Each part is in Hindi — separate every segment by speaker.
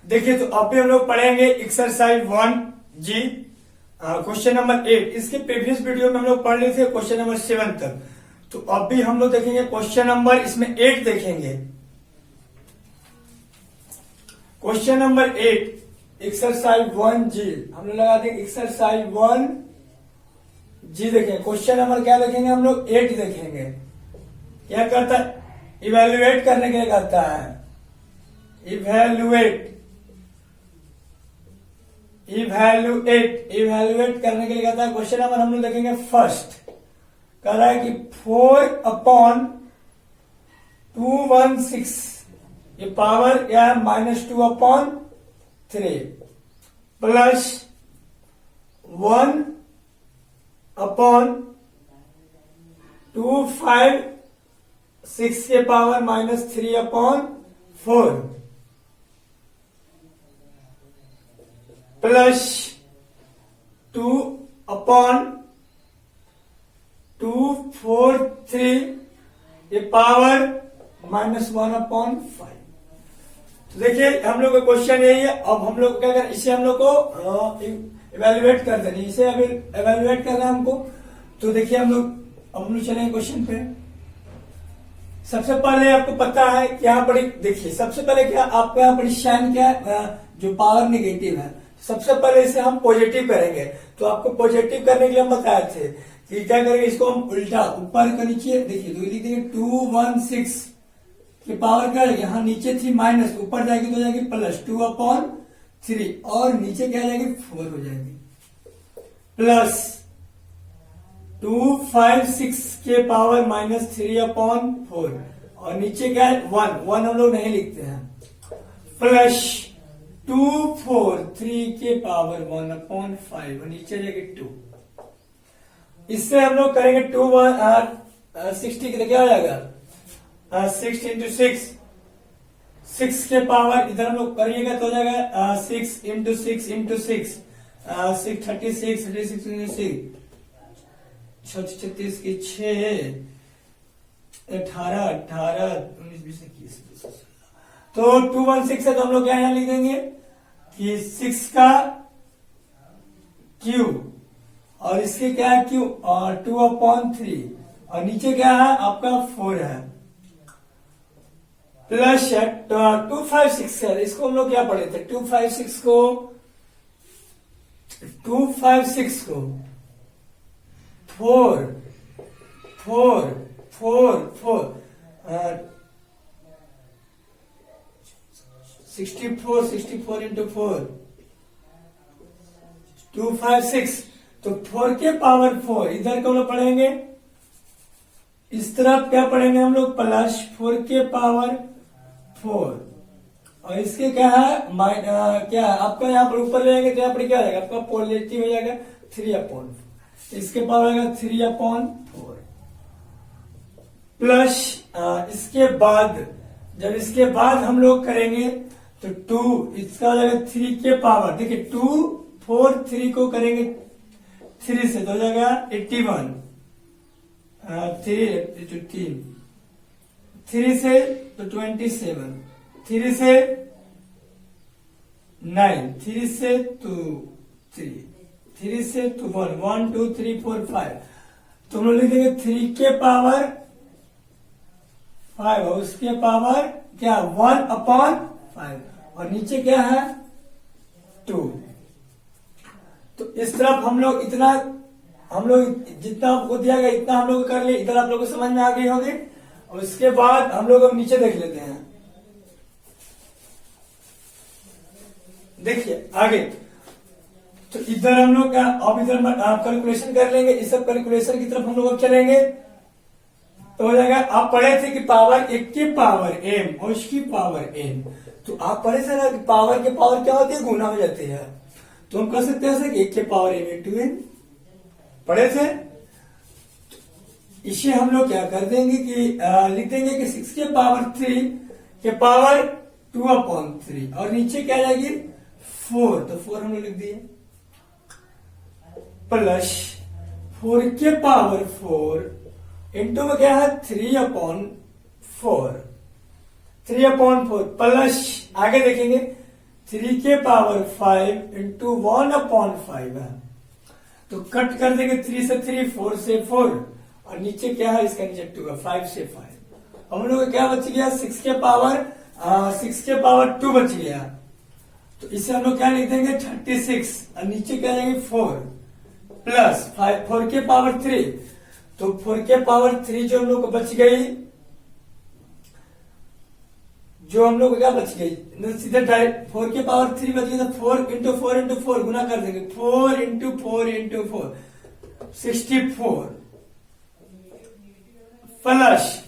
Speaker 1: देखिए तो अभी हम लोग पढ़ेंगे एक्सरसाइज 1G क्वेश्चन नंबर 8। इसके प्रीवियस वीडियो में हम लोग पढ़ रहे थे क्वेश्चन नंबर 7 तक। तो अभी हम लोग देखेंगे क्वेश्चन नंबर इसमें 8 देखेंगे। क्वेश्चन नंबर 8 एक्सरसाइज 1G हम लोग लगा देंगे एक्सरसाइज 1G। देखेंगे क्वेश्चन नंबर क्या देखेंगे हम लोग 8 देखेंगे। क्या करता है? इवेल्युएट करने के लिए करता है। इवेल्युएट करने के लिए कहता है। क्वेश्चन नंबर हम लोग देखेंगे फर्स्ट। कह रहा है कि 4/216 ये पावर क्या है -2/3 प्लस 1/256 के पावर -3/4 प्लस 2/243 ये पावर -1/5। तो देखिए हम लोग का क्वेश्चन यही है। अब हम लोग क्या करें, इसे हम लोग को इवेल्युएट कर देनी। इसे अभी इवेल्युएट करना है हमको। तो देखिए हम लोग चलेंगे क्वेश्चन पे। सबसे पहले आपको पता है कि यहाँ पर देखिए सबसे पहले क्या आपको यहाँ पर साइन क्या है, जो पावर नेगेटिव है। सबसे पहले इसे हम पॉजिटिव करेंगे। तो आपको पॉजिटिव करने के लिए हम बताए थे कि क्या करेंगे, इसको हम उल्टा ऊपर का नीचे देखिए तो लिख देंगे 216 की पावर क्या है, यहाँ नीचे थी माइनस, ऊपर जाएगी तो हो जाएगी प्लस 2/3 और नीचे क्या जाएगी 4 हो जाएगी प्लस 256 के पावर -3/4 और नीचे क्या है 1 हम लोग नहीं लिखते हैं प्लस 243 के पावर 1/5 और नीचे जाएगी 2। इससे हम लोग करेंगे 60 के क्या हो जाएगा 6 × 6 के पावर इधर हम लोग करिएगा तो हो जाएगा 6 × 6 × 6 36 36 की 6 18 19 20 21 तो 216 है। तो हम लोग क्या यहाँ लिख देंगे कि 6 का क्यूब और इसके क्या है क्यूब और 2/3 और नीचे क्या है आपका 4 है प्लस 256 है। इसको हम लोग क्या पढ़े थे 256 को 4 64 × 4 256 तो 4 के पावर 4 इधर को हम लोग पढ़ेंगे। इस तरफ क्या पढ़ेंगे हम लोग प्लस 4 के पावर 4 और इसके क्या है क्या है आपका यहाँ पर ऊपर लेंगे तो यहाँ पर क्या आएगा आपका पॉजिटिव हो जाएगा 3/4 इसके पावर आएगा 3/4 प्लस इसके बाद हम लोग करेंगे तो 2 इसका हो जाएगा 3 के पावर देखिए 2 4 3 को करेंगे 3 से तो हो जाएगा 81 3 से तो 27 3 से 9 3 से 2 3 से 2 1 2 3 4 5 तो हम लोग लिख देंगे 3 के पावर 5 और उसके पावर क्या 1/5 और नीचे क्या है 2। तो इस तरफ हम लोग जितना आपको दिया गया इतना हम लोग कर लिए। इधर आप लोग को समझ में आ गई होगी। और इसके बाद हम लोग अब नीचे देख लेते हैं। देखिए आगे तो इधर हम लोग क्या अब इधर कैलकुलेशन कर लेंगे। इस सब कैलकुलेशन की तरफ हम लोग अब चलेंगे तो हो जाएगा। आप पढ़े थे कि पावर 1 की पावर m और उसकी पावर n। तो आप पढ़े थे ना कि पावर के पावर क्या होती है गुना हो जाती है। तो हम कह सकते हैं कि 1 के पावर m × n पढ़े थे। इसे हम लोग क्या कर देंगे कि लिख देंगे कि 6 के पावर 3 के पावर 2/3 और नीचे क्या जाएगी 4 तो 4 हम लोग लिख दिए प्लस 4 के पावर 4 इंटू में क्या है 3/4 3/4 प्लस आगे देखेंगे 3 के पावर 5 इंटू 1/5 है। तो कट कर देंगे 3 से 3, 4 से 4, और नीचे क्या है, इसका नीचे 2 है, 5 से 5। हम लोग क्या बच गया, 6 के पावर 2 बच गया। तो इसे हम लोग क्या लिख देंगे 36, और नीचे क्या जाएंगे 4 प्लस 5, 4 के पावर 3। तो 4 के पावर 3 जो हम लोग को बच गई, जो हम लोग को क्या बच गई, सीधे डायरेक्ट 4 के पावर 3 बच गई, तो 4 इंटू 4 इंटू 4 गुना कर देंगे, 4 इंटू 4 इंटू 4 64 प्लस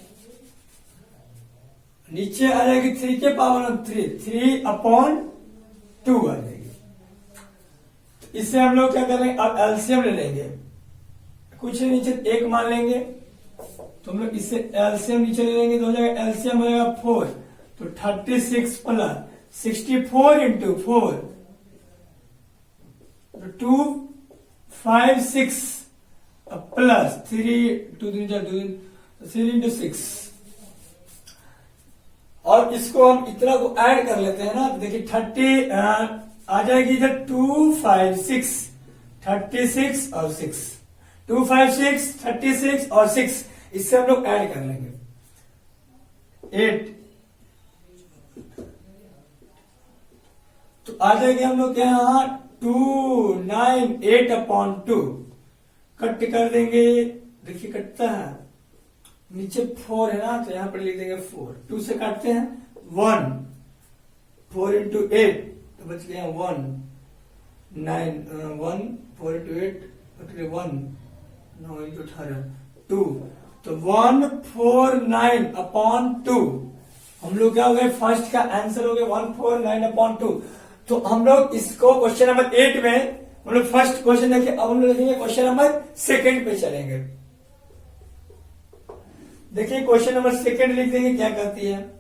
Speaker 1: नीचे आ जाएगी 3 के पावर 3/2 आ जाएगी। तो इससे हम लोग क्या करेंगे, अब एलसीएम ले लेंगे, कुछ नीचे 1 मान लेंगे, तो हम लोग इससे एलसीएम नीचे ले लेंगे, तो हो जाएगा एलसीएम हो जाएगा 4। तो 36 प्लस 64 इंटू 4, तो 256 प्लस 3 इंटू 6, और इसको हम इतना को ऐड कर लेते हैं ना, तो देखिए 30 आ जाएगी इधर 256, 36 और 6, 256, 36 और 6, इससे हम लोग ऐड कर लेंगे 8। तो आ जाएंगे हम लोग क्या यहाँ 298/2, कट कर देंगे, देखिए कटता है, नीचे 4 है ना, तो यहां पर लिख देंगे 4, 2 से काटते हैं 1, 4 इंटू 8 तो बच गया 1, 9 1, 4 इंटू 8 1, 9 इंटू 18 2, तो 149/2। हम लोग क्या हो गए, फर्स्ट का आंसर हो गया 149/2। तो हम लोग इसको क्वेश्चन नंबर 8 में हम लोग फर्स्ट क्वेश्चन देखे, अब हम लोग लिखेंगे क्वेश्चन नंबर 2 पे चलेंगे। देखिए क्वेश्चन नंबर 2 लिख देंगे, क्या कहती है,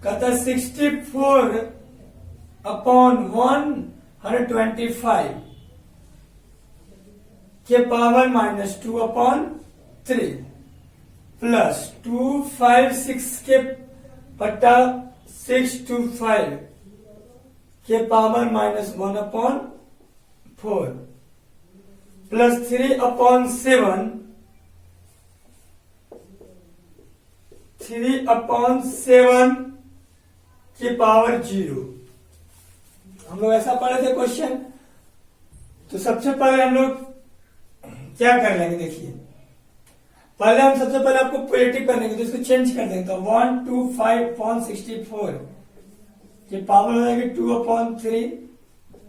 Speaker 1: कहता है 64/125 के पावर -2/3 प्लस 256 के बटा 625 के पावर -1/4 प्लस 3/7 के पावर 0। हम लोग ऐसा पढ़े थे क्वेश्चन। तो सबसे पहले हम लोग क्या कर लेंगे, देखिए पहले हम सबसे पहले आपको पॉजिटिव कर लेंगे, तो इसको चेंज कर देंगे, तो 125/64 ये पावर हो जाएगी 2/3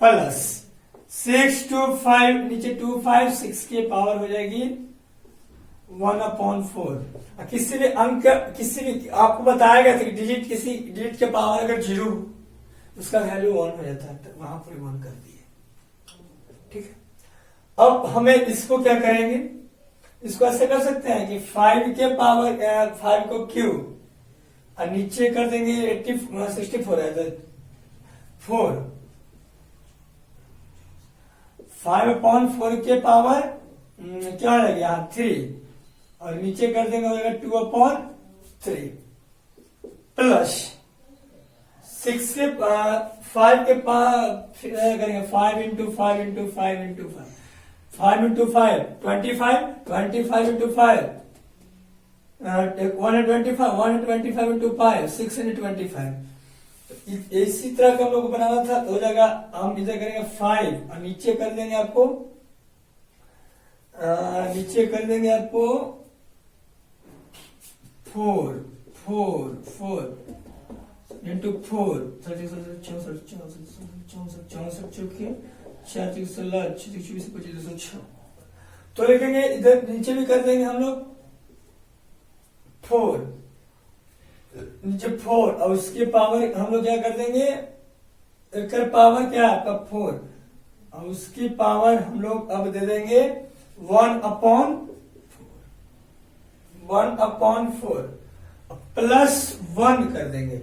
Speaker 1: प्लस 625 नीचे 256 की पावर हो जाएगी 1/4। किसी भी अंक, किसी भी आपको बताया गया था कि डिजिट, किसी डिजिट के पावर अगर 0 उसका वैल्यू 1 हो जाता है, तो वहां पर 1 कर दिए, ठीक है। अब हमें इसको क्या करेंगे, इसको ऐसे कर सकते हैं कि 5 के पावर 5 को क्यूब और नीचे कर देंगे 64 है, तो 4 5/4 के पावर क्या हो जाएगा यहाँ 3, और नीचे कर देंगे हो जाएगा 2/3 प्लस 6 के 5 के करेंगे 5 into 5 into 5 into 5 5 into 5 25 25 into 5 125 into 5 625। इसी तरह का हम लोग को बनाना था, तो हो जाएगा, हम इधर करेंगे 5 और नीचे कर देंगे आपको 4 इंटू 4 64 तो लिखेंगे, इधर नीचे भी कर देंगे हम लोग 4 नीचे 4, और उसके पावर हम लोग क्या कर देंगे, एक पावर क्या है आपका 4, और उसकी पावर हम लोग अब दे देंगे 1/4 प्लस 1 कर देंगे।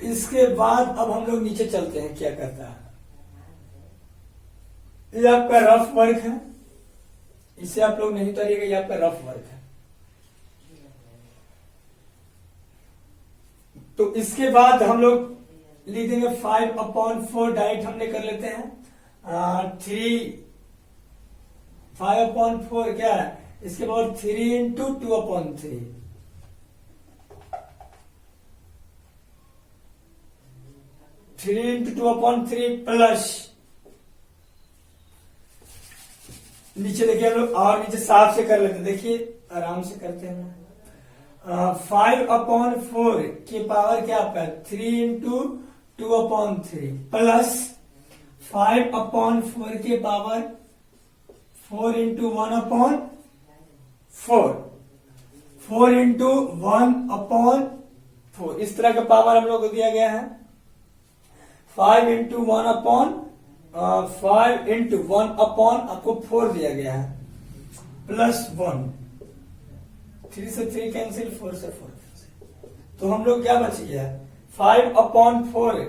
Speaker 1: इसके बाद अब हम लोग नीचे चलते हैं, क्या करता है, ये आपका रफ वर्क है, इसे आप लोग नहीं उतारिएगा, ये आपका रफ वर्क है। तो इसके बाद हम लोग लिख देंगे 5/4 डायरेक्ट हमने कर लेते हैं। 5/4 क्या है, इसके बाद 3 इंटू 2/3, 3 इंटू 2/3 प्लस, नीचे देखिए हम लोग और नीचे साफ से कर लेते हैं, देखिए आराम से करते हैं। 5/4 की पावर क्या आपका 3 इंटू 2/3 प्लस 5/4 की पावर 4 इंटू 1/4, 4 इंटू 1/4, इस तरह का पावर हम लोग को दिया गया है। 5 इंटू 1 आपको 4 दिया गया है, प्लस 1, 3 से 3 कैंसिल, 4 से 4 कैंसिल, तो हम लोग क्या बच गया 5/4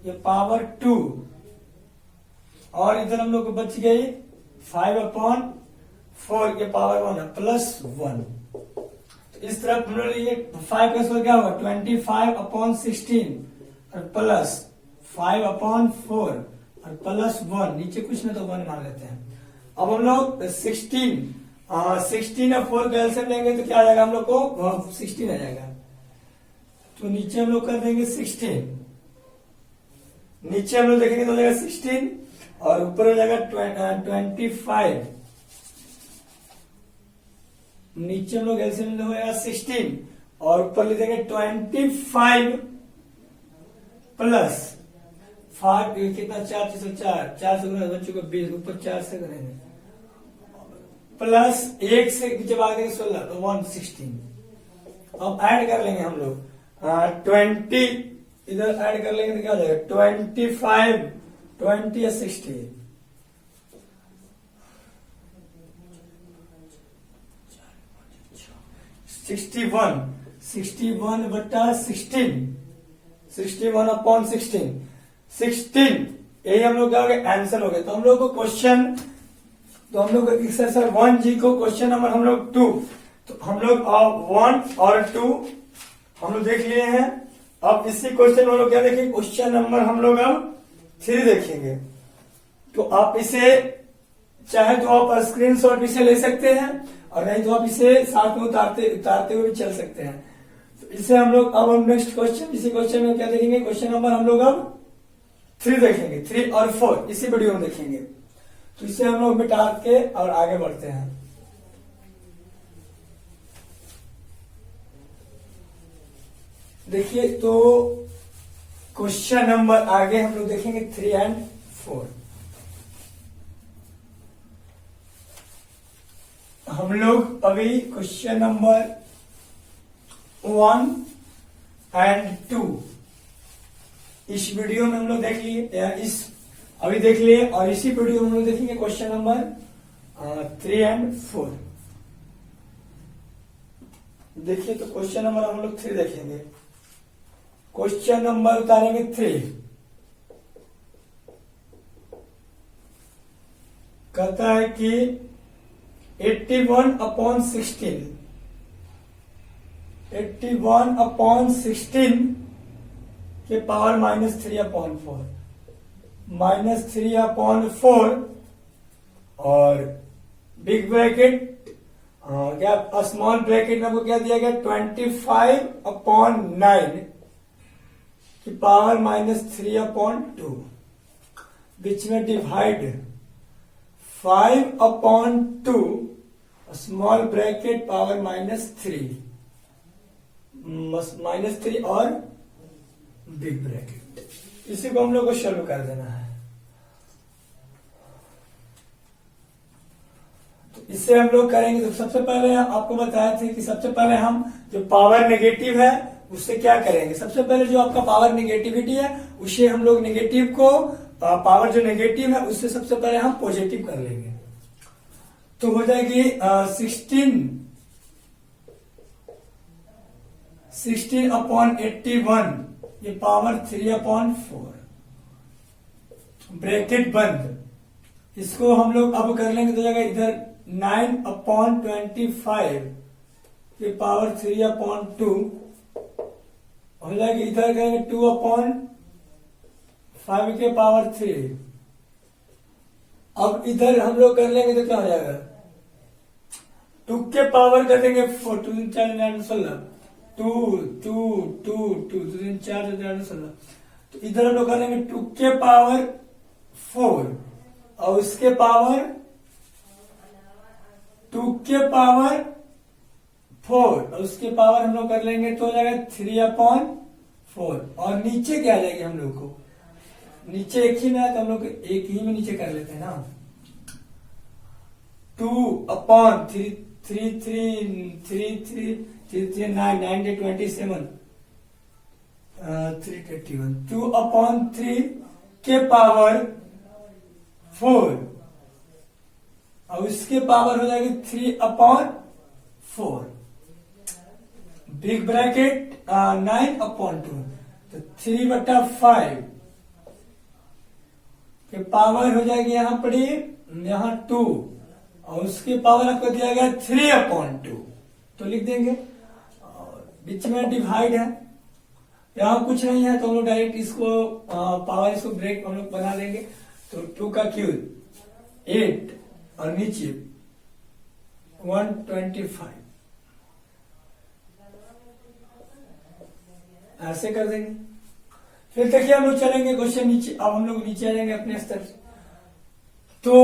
Speaker 1: ये पावर 2, और इधर हम लोग को बच गई 5/4 के पावर 1 प्लस 1। तो इस तरफ हम लोग 5 का स्क्वायर क्या होगा 25/16 और प्लस 5/4 और प्लस 1, नीचे कुछ ना तो 1 मान लेते हैं। अब हम लोग 16 और 4 का एलसीएम लेंगे तो क्या आ जाएगा हम लोग को 16 आ जाएगा। तो नीचे हम लोग कर देंगे 16, नीचे हम लोग देखेंगे तो हो जाएगा 16 और ऊपर हो जाएगा 25, नीचे हम लोग एलसीएम हो जाएगा 16 और ऊपर लिख देंगे 25 प्लस 5, कितना 4 से 4 से बच्चों को 20, ऊपर 4 से करेंगे, प्लस 1 से नीचे भाग देंगे 16 तो 116। अब ऐड कर लेंगे हम लोग 20, इधर ऐड कर लेंगे तो क्या हो जाएगा 25, 20 या 60, 61/16, 61/16, 16, यही हम लोग क्या हो गया आंसर हो गया। तो हम लोग को क्वेश्चन, तो हम लोग एक्सरसाइज 1G को क्वेश्चन नंबर हम लोग 2, तो हम लोग 1 और 2 हम लोग देख लिए हैं। अब इसी क्वेश्चन में हम लोग क्या देखेंगे, क्वेश्चन नंबर हम लोग अब 3 देखेंगे। तो आप इसे चाहे तो आप स्क्रीनशॉट भी से ले सकते हैं और नहीं तो आप इसे साथ में उतारते हुए भी चल सकते हैं। तो इसे हम लोग अब हम नेक्स्ट क्वेश्चन, इसी क्वेश्चन में क्या देखेंगे, क्वेश्चन नंबर हम लोग अब 3 देखेंगे, 3 और 4 इसी वीडियो में देखेंगे। तो इसे हम लोग मिटा के और आगे बढ़ते हैं। देखिए तो क्वेश्चन नंबर आगे हम लोग देखेंगे 3 और 4। हम लोग अभी क्वेश्चन नंबर 1 और 2 इस वीडियो में हम लोग देख लिए, अभी देख लिए, और इसी वीडियो में हम लोग देखेंगे क्वेश्चन नंबर 3 और 4। देखिए तो क्वेश्चन नंबर हम लोग 3 देखेंगे। क्वेश्चन नंबर उतारेंगे 3, कहता है कि 81/16, 81/16 के पावर -3/4, -3/4 और बिग ब्रैकेट क्या स्मॉल ब्रैकेट में आपको क्या दिया गया 25/9 की पावर -3/2, बीच में डिवाइड 5/2 स्मॉल ब्रैकेट पावर -3 और बिग ब्रैकेट। इसी को हम लोग को सॉल्व कर देना है। तो इससे हम लोग करेंगे तो सबसे पहले आपको बताया था कि सबसे पहले हम जो पावर नेगेटिव है उससे क्या करेंगे, सबसे पहले जो आपका पावर नेगेटिविटी है उसे हम लोग नेगेटिव को पावर जो नेगेटिव है उससे सबसे पहले हम पॉजिटिव कर लेंगे। तो हो जाएगी 16/81 ये पावर 3/4 ब्रैकेट बंद। इसको हम लोग अब कर लेंगे तो जाएगा इधर 9/25 ये पावर 3/2 हो जाएगी, इधर करेंगे 2/5 के पावर 3। अब इधर हम लोग कर लेंगे तो क्या हो जाएगा, 2 के पावर कर देंगे 4, 2 3 4 9 16, 2 2 2 2 2 3 4 9 16। तो इधर हम लोग करेंगे 2 के पावर 4 और उसके पावर 2 के पावर 4 और उसके पावर हम लोग कर लेंगे तो हो जाएगा 3/4। और नीचे क्या आ जाएगी हम लोग को, नीचे एक ही में है तो हम लोग एक ही में नीचे कर लेते हैं ना, 2/3 3 3 3 3 3 3 9 9 27 321 2/3 के पावर 4 और उसके पावर हो जाएगी 3/4, बिग ब्रैकेट 9/2, तो 3/5 के पावर हो जाएगी यहाँ पर यहाँ 2 और उसके पावर आपको दिया गया 3/2, तो लिख देंगे। और बीच में डिवाइड है, यहाँ कुछ नहीं है तो हम लोग डायरेक्ट इसको पावर इसको ब्रेक हम लोग बना देंगे। तो 2 का क्यूब 8 और नीचे 125 ऐसे कर देंगे। फिर देखिए हम लोग चलेंगे क्वेश्चन नीचे, अब हम लोग नीचे आ जाएंगे अपने स्तर से। तो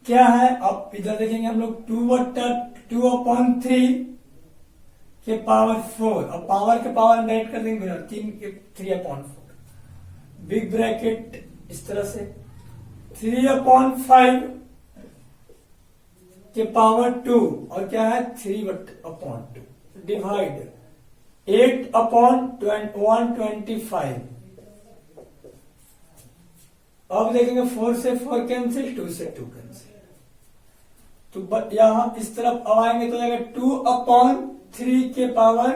Speaker 1: क्या है, अब इधर देखेंगे हम लोग 2/3 के पावर 4, अब पावर के पावर डायरेक्ट कर देंगे 3 के 3/4, बिग ब्रैकेट इस तरह से 3/5 के पावर 2 और क्या है 3/2 डिवाइड 8/125। अब देखेंगे 4 से 4 कैंसिल, 2 से 2 कैंसिल, तो यहां इस तरफ अब आएंगे तो जाएगा 2/3 के पावर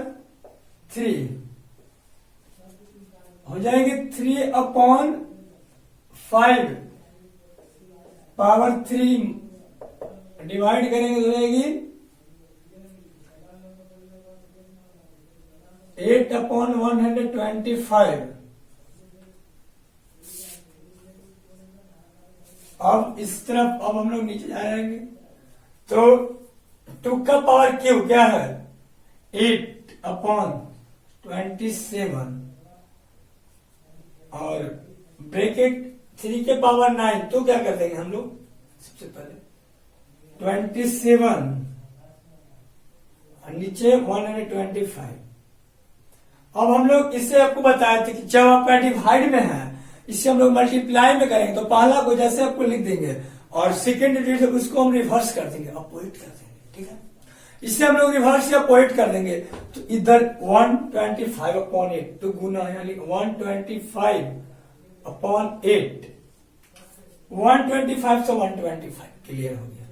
Speaker 1: 3 हो जाएगी 3/5 पावर 3 डिवाइड करेंगे तो जाएगी 8/125। अब इस तरफ अब हम लोग नीचे जाएंगे तो 2 का पावर क्यूब क्या है 8/27 और ब्रैकेट 3 के पावर 9, तो क्या कर देंगे हम लोग सबसे पहले 27 और नीचे 125। अब हम लोग इससे आपको बताए थे कि जब आपका डिवाइड में है इससे हम लोग मल्टीप्लाई में करेंगे तो पहला को जैसे आपको लिख देंगे और सेकेंड डिजिट उसको हम रिवर्स कर देंगे, अपोजिट कर देंगे, ठीक है। इससे हम लोग रिवर्स या अपोजिट कर देंगे तो इधर 125/8 तो गुना यानी 125/8 125 से 125 क्लियर हो गया।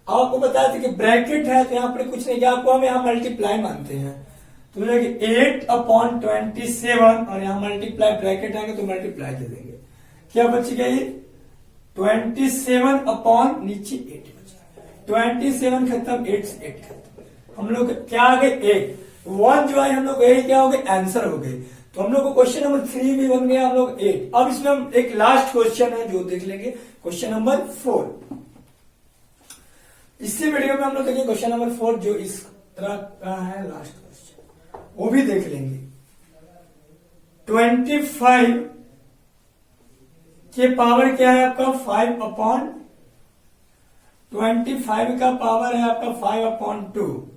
Speaker 1: अब आपको बताया था कि ब्रैकेट है तो यहाँ पर कुछ नहीं किया, आपको हम यहाँ मल्टीप्लाई मानते हैं तो 8/27 और यहाँ मल्टीप्लाई ब्रैकेट आएंगे तो मल्टीप्लाई दे देंगे, क्या बच गया ये 27 नीचे 8 बचा, 27 खत्म 8 से 8 खत्म, हम लोग क्या आ गए 1 1 जो है हम लोग यही क्या हो गए आंसर हो गए। तो हम लोग को क्वेश्चन नंबर 3 भी बन गया हम लोग 8। अब इसमें हम एक लास्ट क्वेश्चन है जो देख लेंगे, क्वेश्चन नंबर 4। इसी वीडियो में हम लोग देखेंगे क्वेश्चन नंबर 4 जो इस तरह का है, लास्ट क्वेश्चन वो भी देख लेंगे। 25 के पावर क्या है आपका 5/25 का पावर है आपका 5/2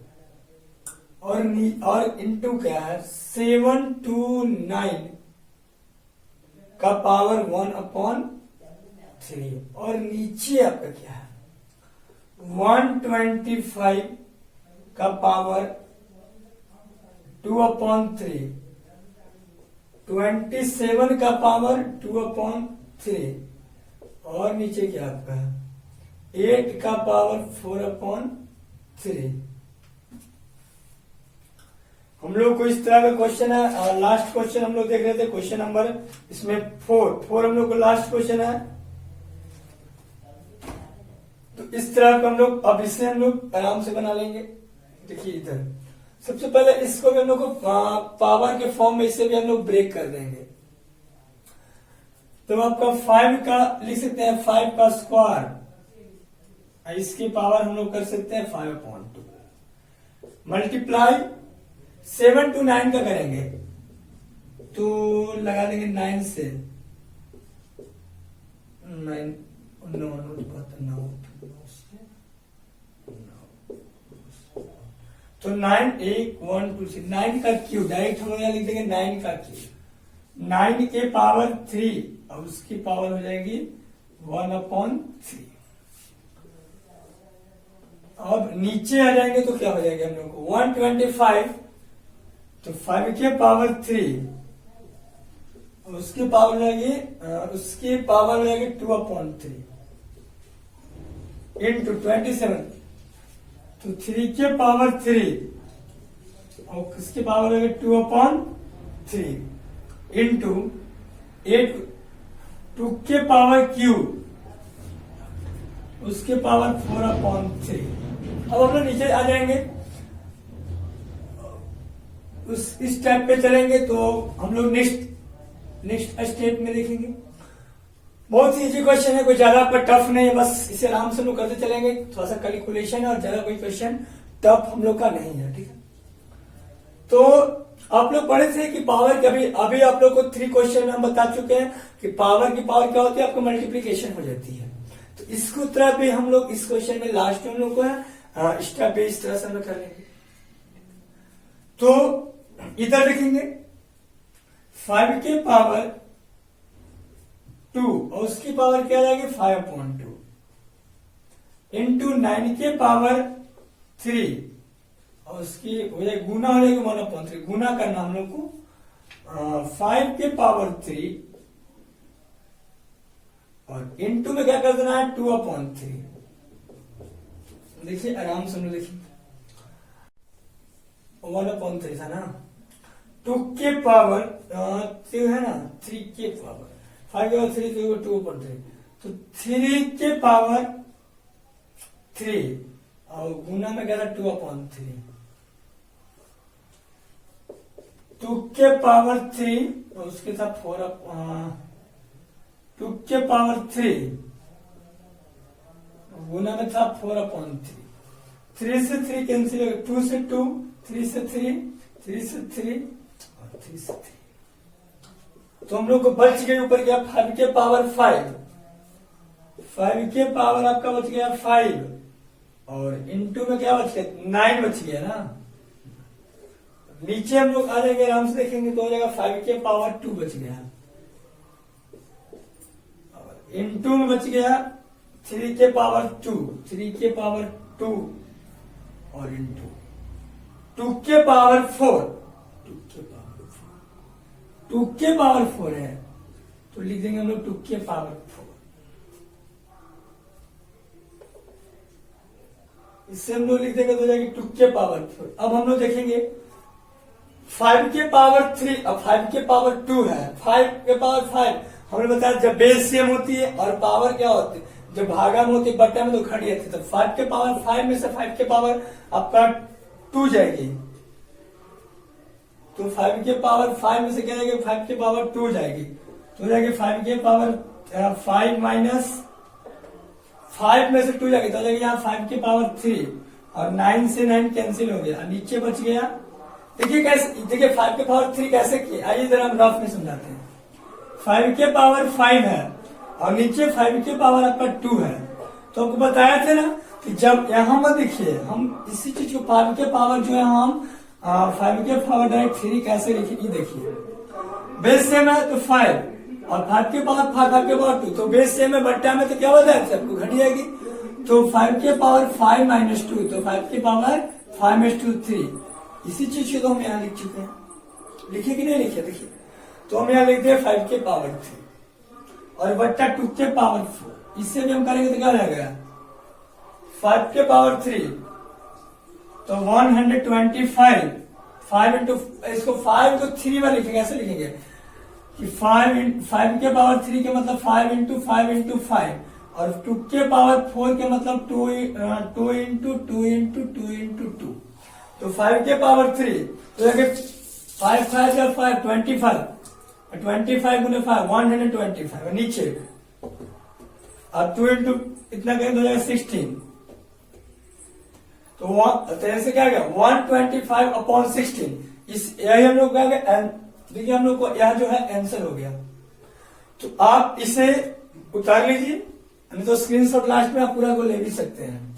Speaker 1: और इंटू क्या है 7 to 9 का पावर 1/3 और नीचे आपका क्या है 125 का पावर 2/3 27 का पावर 2/3 और नीचे क्या आपका 8 का पावर 4/3। हम लोग को इस तरह का क्वेश्चन है। लास्ट क्वेश्चन हम लोग देख रहे थे क्वेश्चन नंबर इसमें 4 हम लोग को लास्ट क्वेश्चन है। तो इस तरह का हम लोग अब इससे हम लोग आराम से बना लेंगे। देखिए इधर सबसे पहले इसको भी हम लोग को पावर के फॉर्म में इसे भी हम लोग ब्रेक कर देंगे। तो आपका 5 का लिख सकते हैं 5 का स्क्वायर, इसकी पावर हम लोग कर सकते हैं 5/2 मल्टीप्लाई 7 to 9 का करेंगे तो लगा देंगे 9 से 9 तो 9 1 1 2 3 9 का क्यूब डायरेक्ट हम लोग यहाँ लिख देंगे 9 का क्यूब 9 के पावर 3 और उसकी पावर हो जाएगी 1/3। अब नीचे आ जाएंगे तो क्या हो जाएगा हम लोग को 125 तो 5 के पावर 3 उसकी पावर हो जाएगी 2/3 इंटू 27 तो 3 के पावर 3 और किसकी पावर हो जाएगी 2/3 इंटू 8 2 के पावर क्यूब उसके पावर 4/3। अब हम लोग नीचे आ जाएंगे इस स्टेप पे चलेंगे तो हम लोग नेक्स्ट स्टेप में देखेंगे। बहुत ही इजी क्वेश्चन है, कोई ज्यादा पर टफ नहीं है, बस इसे आराम से हम लोग करते चलेंगे। थोड़ा सा कैलकुलेशन है और ज्यादा कोई क्वेश्चन टफ हम लोग का नहीं है, ठीक है। तो आप लोग पढ़े थे कि पावर के अभी आप लोग को 3 क्वेश्चन हम बता चुके हैं कि पावर की पावर क्या होती है, आपको मल्टीप्लीकेशन हो जाती है। तो इसको तरह भी हम लोग इस क्वेश्चन में लास्ट में हम लोग को है स्टेप पे इस तरह से हम लोग कर लेंगे। तो इधर देखेंगे 5 के पावर 2 और उसकी पावर क्या आ जाएगी 5/2 इंटू 9 के पावर 3 और उसकी हो जाएगी गुना हो जाएगी 1/3। गुना करना हम लोग को 5 के पावर 3 और इंटू में क्या कर देना है 2/3। देखिए आराम से हम लोग देखिए 1/3 था ना, 2 के पावर 3 है ना, 3 के पावर 5 के पावर 3 तो 2/3 तो 3 के पावर 3 और गुना में क्या था 2/3 2 के पावर 3 और उसके साथ 2 के पावर 3 गुना में था 4/3 3 से 3 कैंसिल हो गया 2 से 2 3 से 3 3 से 3 और 3 से 3 तो हम लोग को बच गए ऊपर क्या 5 के पावर 5 के पावर आपका बच गया 5 और इनटू में क्या बच गया 9 बच गया ना। नीचे हम लोग आ जाएंगे आराम से देखेंगे तो हो जाएगा 5 के पावर 2 बच गया और इनटू में बच गया 3 के पावर 2 3 के पावर 2 और इनटू 2 के पावर 4 2 के पावर 4 है तो लिख देंगे हम लोग 2 के पावर 4। इससे हम लोग लिख देंगे तो हो जाएगी 2 के पावर 4। अब हम लोग देखेंगे 5 के पावर 3 और 5 के पावर 2 है। 5 के पावर 5 हमने बताया जब बेस सेम होती है और पावर क्या होती है जब भागा में होती है बट्टा में तो खड़ी रहती है। तो 5 के पावर 5 में से 5 के पावर आपका 2 जाएगी तो 5 के पावर 5 में से क्या जाएगी 5 के पावर 2 जाएगी तो जाएगी 5 के पावर 5 माइनस 5 में से 2 जाएगी तो जाएगी यहाँ 5 के पावर 3 और 9 से 9 कैंसिल हो गया नीचे बच गया। देखिए कैसे, देखिए 5 के पावर 3 कैसे किए, आइए जरा हम रफ में समझाते हैं। 5 के पावर 5 है और नीचे 5 के पावर आपका 2 है तो आपको बताया था ना कि जब यहाँ मत देखिए हम इसी चीज को 5 के पावर जो है हम 5 के पावर डायरेक्ट 3 कैसे लिखेंगे देखिए बेस सेम है तो 5 और 5 के पावर 5 के पावर 2 तो बेस सेम है बट्टा में तो क्या हो जाएगा सबको घट जाएगी तो 5 के पावर 5 माइनस 2 तो 5 के पावर 5/3 इसी चीज को तो हम यहाँ लिख चुके हैं। लिखे कि नहीं लिखे देखिए तो हम यहाँ लिख दिए 5 के पावर 3 और बट्टा 2 के पावर 4 इससे भी हम करेंगे तो क्या रहेगा 5 के पावर 3 तो 125 5 इंटू इसको 5 को 3 बार लिखेंगे ऐसे लिखेंगे कि 5 के पावर 3 के मतलब 5 इंटू 5 इंटू 5 और 2 के पावर 4 के मतलब 2 इंटू 2 इंटू 2 इंटू 2 तो 5 के पावर 3, तो देखिए 5 5 या 5 25, 25 गुने 5 125, और नीचे अब 2 इंटू इतना करें तो जाएगा 16, तो ऐसे क्या गया 125 अपॉन 16, इस यही हम लोग क्या गया, देखिए हम लोग को यह जो है आंसर हो गया। तो आप इसे उतार लीजिए, नहीं तो स्क्रीनशॉट लास्ट में आप पूरा को ले भी सकते हैं।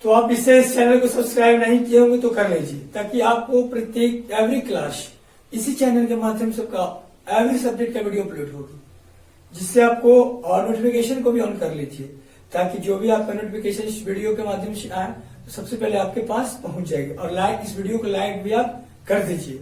Speaker 1: तो आप इसे इस चैनल को सब्सक्राइब नहीं किए होंगे तो कर लीजिए, ताकि आपको प्रत्येक एवरी क्लास इसी चैनल के माध्यम से एवरी सब्जेक्ट का वीडियो अपलोड होगी, जिससे आपको और नोटिफिकेशन को भी ऑन कर लीजिए, ताकि जो भी आपका नोटिफिकेशन इस वीडियो के माध्यम से आए तो सबसे पहले आपके पास पहुंच जाएगी। और इस वीडियो को लाइक भी आप कर दीजिए।